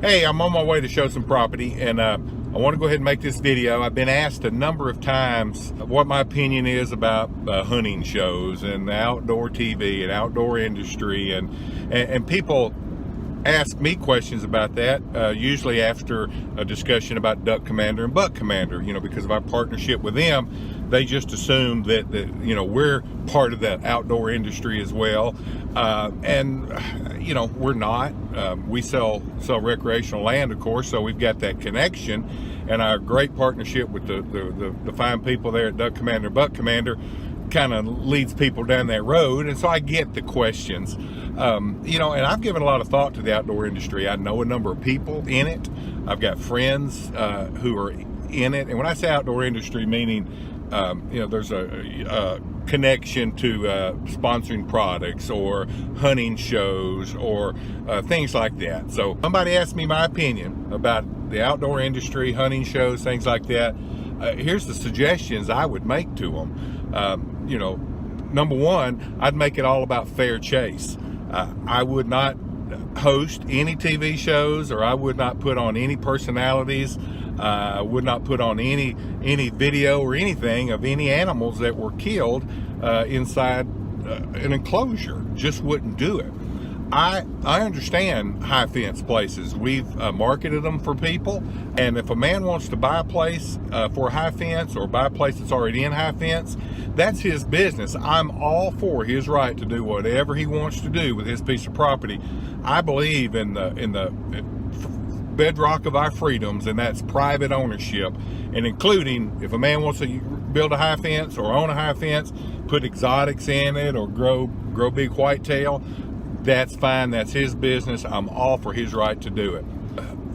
Hey, I'm on my way to show some property, and I want to go ahead and make this video. I've been asked a number of times what my opinion is about hunting shows and the outdoor TV and outdoor industry, and people ask me questions about that, usually after a discussion about duck commander and buck commander, because of our partnership with them. They just assume that we're part of the outdoor industry as well, and we're not. We sell recreational land, of course, so we've got that connection, and our great partnership with the fine people there at Duck Commander, Buck Commander, kind of leads people down that road. And so I get the questions, and I've given a lot of thought to the outdoor industry. I know a number of people in it. I've got friends who are in it, and when I say outdoor industry, meaning there's a connection to sponsoring products or hunting shows or things like that. So somebody asked me my opinion about the outdoor industry, hunting shows, things like that. Here's the suggestions I would make to them. Number one, I'd make it all about fair chase. I would not host any TV shows, or I would not put on any personalities. I would not put on any video or anything of any animals that were killed inside an enclosure. Just wouldn't do it. I understand high fence places. We've marketed them for people, and if a man wants to buy a place for a high fence, or buy a place that's already in high fence, that's his business. I'm all for his right to do whatever he wants to do with his piece of property. I believe in the bedrock of our freedoms, and that's private ownership, and including if a man wants to build a high fence or own a high fence, put exotics in it, or grow big whitetail, that's fine. That's his business. I'm all for his right to do it.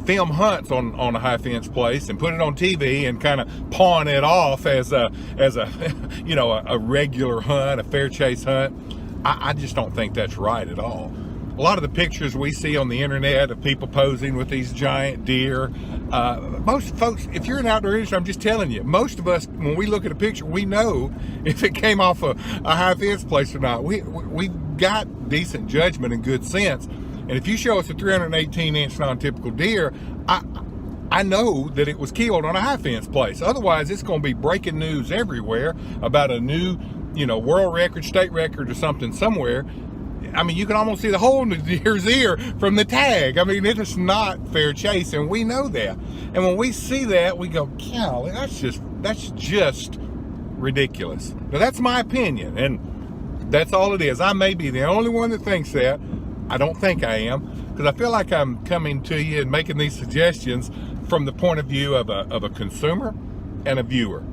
Film hunts on a high fence place and put it on TV and kind of pawn it off as a a regular hunt, a fair chase hunt. I just don't think that's right at all. A lot of the pictures we see on the internet of people posing with these giant deer, most folks, if you're an outdoor industry, I'm just telling you, most of us, when we look at a picture, we know if it came off a high fence place or not. We've got decent judgment and good sense. And if you show us a 318-inch non-typical deer, I know that it was killed on a high fence place. Otherwise, it's going to be breaking news everywhere about a new, world record, state record, or something somewhere. I mean, you can almost see the hole in the deer's ear from the tag. I mean, it is not fair chase, and we know that. And when we see that, we go, golly, that's just ridiculous. Now, that's my opinion, and that's all it is. I may be the only one that thinks that. I don't think I am, because I feel like I'm coming to you and making these suggestions from the point of view of a consumer and a viewer.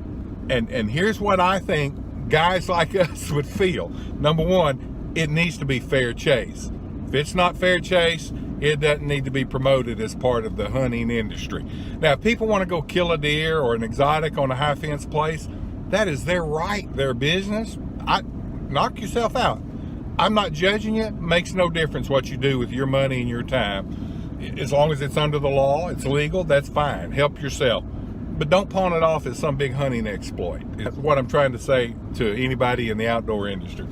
And here's what I think guys like us would feel. Number one, it needs to be fair chase. If it's not fair chase, it doesn't need to be promoted as part of the hunting industry. Now, if people want to go kill a deer or an exotic on a high fence place, that is their right, their business. Knock yourself out. I'm not judging you. It makes no difference what you do with your money and your time. As long as it's under the law, it's legal, that's fine. Help yourself. But don't pawn it off as some big hunting exploit. That's what I'm trying to say to anybody in the outdoor industry.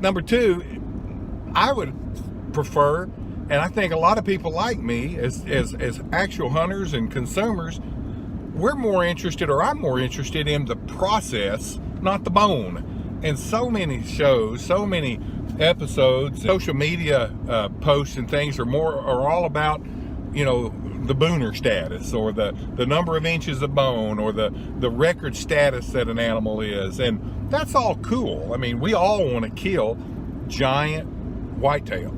Number two, I would prefer, and I think a lot of people like me as actual hunters and consumers, we're more interested, or I'm more interested in the process, not the bone. And so many shows, so many episodes, social media posts and things are all about, the booner status, or the number of inches of bone, or the record status that an animal is. And that's all cool. I mean, we all want to kill giant whitetail,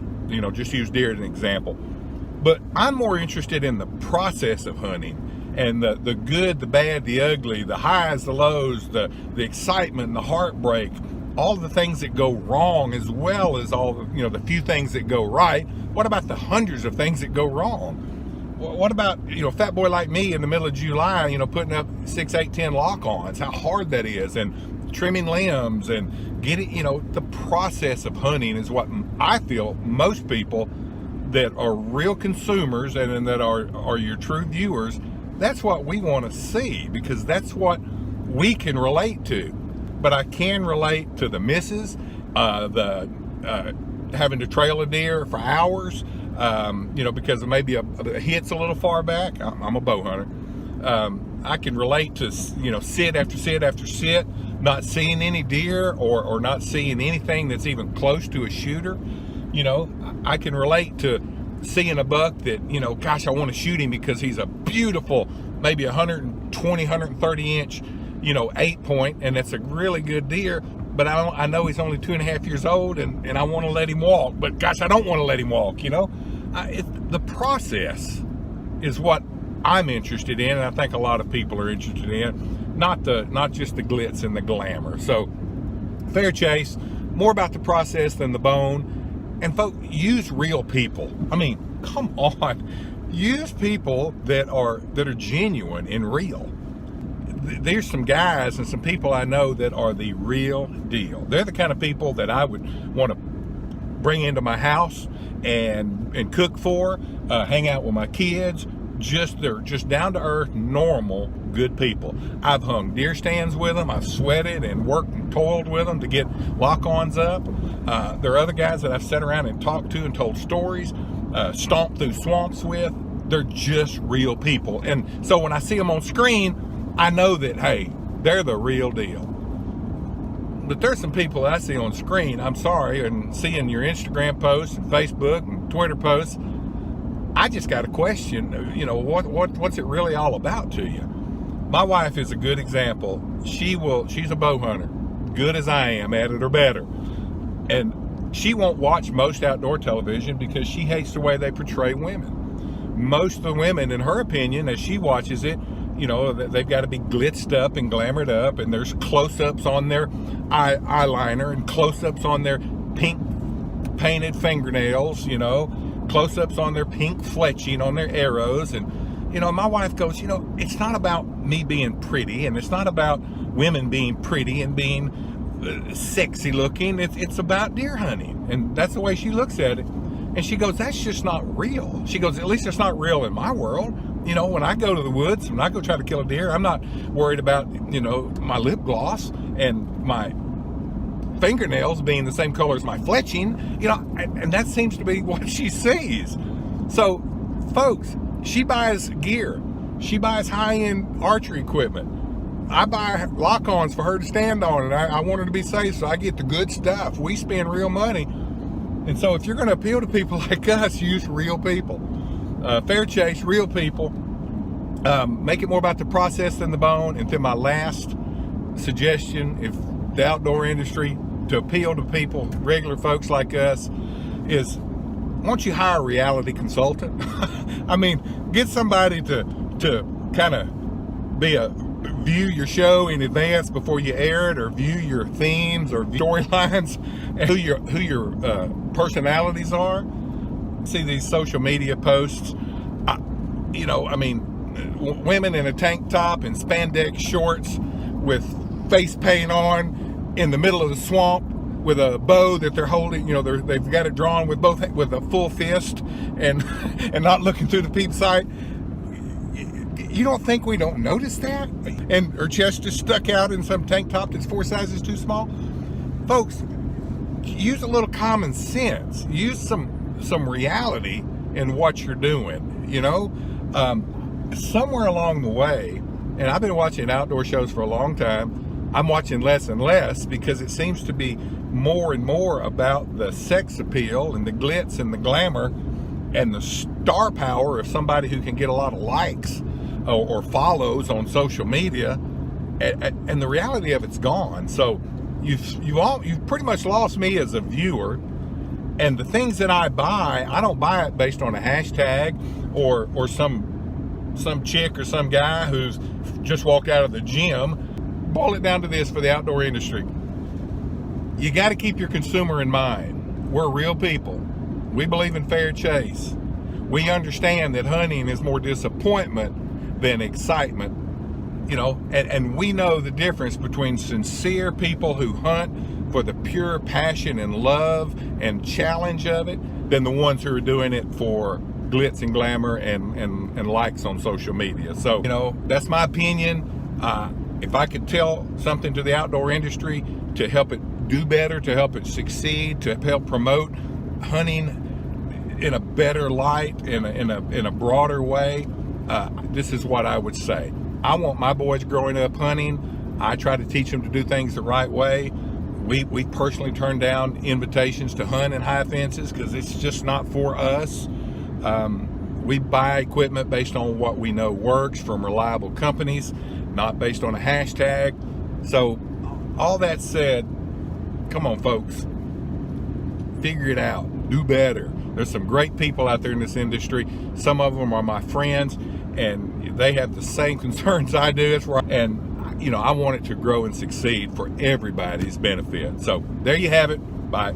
just use deer as an example. But I'm more interested in the process of hunting, and the good, the bad, the ugly, the highs, the lows, the excitement and the heartbreak, all the things that go wrong, as well as all the few things that go right. What about the hundreds of things that go wrong? What about, a fat boy like me in the middle of July, putting up 6, 8, 10 lock-ons, how hard that is, and trimming limbs and getting, the process of hunting is what I feel most people that are real consumers and that are your true viewers, that's what we want to see, because that's what we can relate to. But I can relate to the misses, having to trail a deer for hours, because maybe a hit's a little far back. I'm a bow hunter. I can relate to, sit after sit after sit, not seeing any deer or not seeing anything that's even close to a shooter. I can relate to seeing a buck that, gosh, I want to shoot him because he's a beautiful, maybe 120, 130 inch, 8-point, and it's a really good deer. But I know he's only 2.5 years old, and I want to let him walk. But gosh, I don't want to let him walk. The process is what I'm interested in, and I think a lot of people are interested in, not just the glitz and the glamour. So, fair chase, more about the process than the bone. And folks, use real people. I mean, come on, use people that are genuine and real. There's some guys and some people I know that are the real deal. They're the kind of people that I would want to bring into my house and cook for, hang out with my kids. They're just down to earth, normal, good people. I've hung deer stands with them. I've sweated and worked and toiled with them to get lock-ons up. There are other guys that I've sat around and talked to and told stories, stomped through swamps with. They're just real people. And so when I see them on screen, I know that, hey, they're the real deal. But there's some people that I see on screen, I'm sorry, and seeing your Instagram posts and Facebook and Twitter posts, I just got a question, what's it really all about to you? My wife is a good example. She's a bow hunter, good as I am at it or better. And she won't watch most outdoor television because she hates the way they portray women. Most of the women, in her opinion, as she watches it, they've got to be glitzed up and glamored up, and there's close-ups on their eyeliner and close-ups on their pink painted fingernails, close-ups on their pink fletching on their arrows. And my wife goes, it's not about me being pretty, and it's not about women being pretty and being sexy looking. It's about deer hunting, and that's the way she looks at it. And she goes, that's just not real. She goes, at least it's not real in my world. When I go to the woods, when I go try to kill a deer, I'm not worried about, my lip gloss and my fingernails being the same color as my fletching, and that seems to be what she sees. So, folks, she buys gear. She buys high-end archery equipment. I buy lock-ons for her to stand on, and I want her to be safe, so I get the good stuff. We spend real money. And so if you're going to appeal to people like us, use real people. Fair chase, real people. Make it more about the process than the bone. And then my last suggestion, if the outdoor industry, to appeal to people, regular folks like us, is why don't you hire a reality consultant? I mean, get somebody to kind of view your show in advance before you air it, or view your themes or storylines, and who your personalities are. See these social media posts, women in a tank top and spandex shorts with face paint on in the middle of the swamp with a bow that they're holding, they've got it drawn with a full fist and not looking through the peep sight. You don't think we don't notice that? And her chest is stuck out in some tank top that's 4 sizes too small? Folks, use a little common sense. Use some reality in what you're doing, somewhere along the way, and I've been watching outdoor shows for a long time, I'm watching less and less because it seems to be more and more about the sex appeal and the glitz and the glamour and the star power of somebody who can get a lot of likes or follows on social media, and the reality of it's gone. So you've pretty much lost me as a viewer. And the things that I buy, I don't buy it based on a hashtag or some chick or some guy who's just walked out of the gym. Boil it down to this for the outdoor industry. You got to keep your consumer in mind. We're real people. We believe in fair chase. We understand that hunting is more disappointment than excitement. And we know the difference between sincere people who hunt for the pure passion and love and challenge of it than the ones who are doing it for glitz and glamour and likes on social media. So, that's my opinion. If I could tell something to the outdoor industry to help it do better, to help it succeed, to help promote hunting in a better light, in a broader way, this is what I would say. I want my boys growing up hunting. I try to teach them to do things the right way. We personally turn down invitations to hunt in high fences because it's just not for us. We buy equipment based on what we know works from reliable companies, not based on a hashtag. So all that said, come on folks, figure it out, do better. There's some great people out there in this industry. Some of them are my friends and they have the same concerns I do. And I want it to grow and succeed for everybody's benefit. So there you have it. Bye.